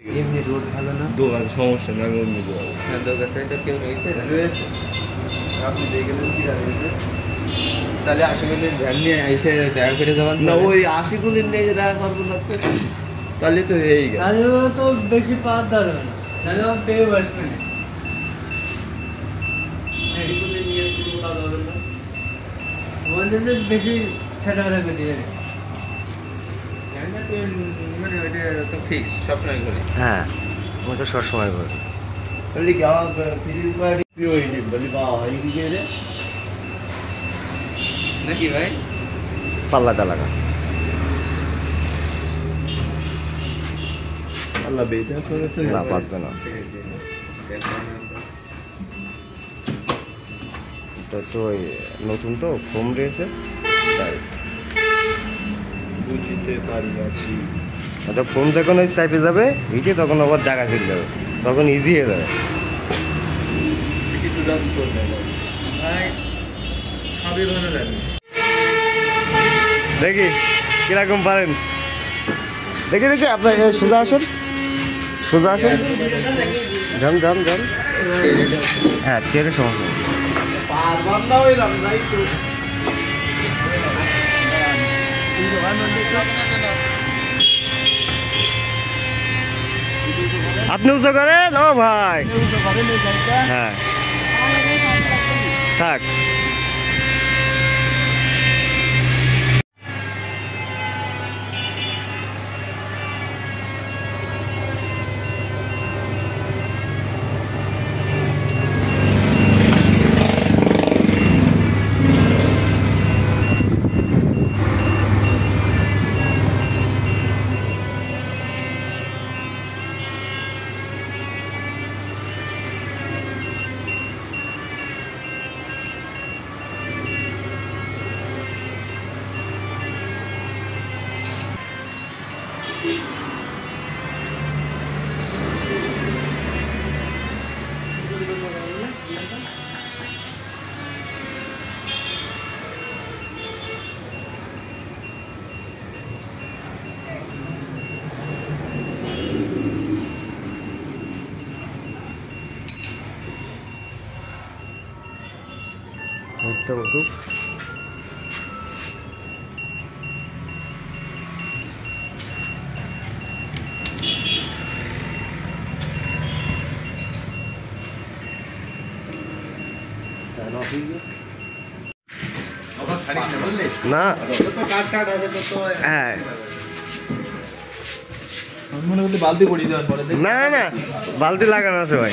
এমনি রোড ভালো না, দোকান সমস্যা না, অন্য দোকান সাইডে কেউ রয়েছে আপনি দেখলেন কি দাঁড়িয়েছে, তাহলে আশিকুলের ভ্যান নিয়ে এসে দেখা করে যাবেন না, ওই আশিকুলের নিয়ে দেখা করবো না, তাহলে তো হয়েই গেল। তাহলে তো বেশি পাওয়ার ধরবে না, তাহলে ও পেয়ে বসবে না। আশিকুলের নিয়ে কিছু বলা যাবে না, বলছেন যে বেশি ছেটা রেখে দিয়ে মানে ওইটা তো ফিক্স সবসময় করে। হ্যাঁ ওটা সবসময় করে। তাহলে কি আমার ফ্রি বাড়ি হয়নি বলি বা হয় কি রে নাকি ভাই? পাল্লাটা লাগা আল্লাহ বেটা করেছে না, পারবে না। এটা তো ওই নতুন তো ফোম রয়েছে, তাই বুঝতে পারিয়াছি। এটা ফোম যখন ওই চাইপে যাবে এইটি, তখন আবার জায়গা চলে যাবে, তখন ইজি হয়ে যাবে। কিছু দাম করবে না ভাই সবই ভালো লাগে। দেখি কিরকম পারেন, দেখি দেখি আপনার সোজা আসেন, সোজা আসেন, যান যান যান। হ্যাঁ টেরে সমস্যা নেই। পারবাম না হইলাম না একটু আপনি উঁচু করেন ও ভাই। হ্যাঁ থাক। একদম খুব না। হ্যাঁ মনে করতে বালতি পড়িয়ে দেওয়ার পরে না না বালতি লাগানো আছে ভাই।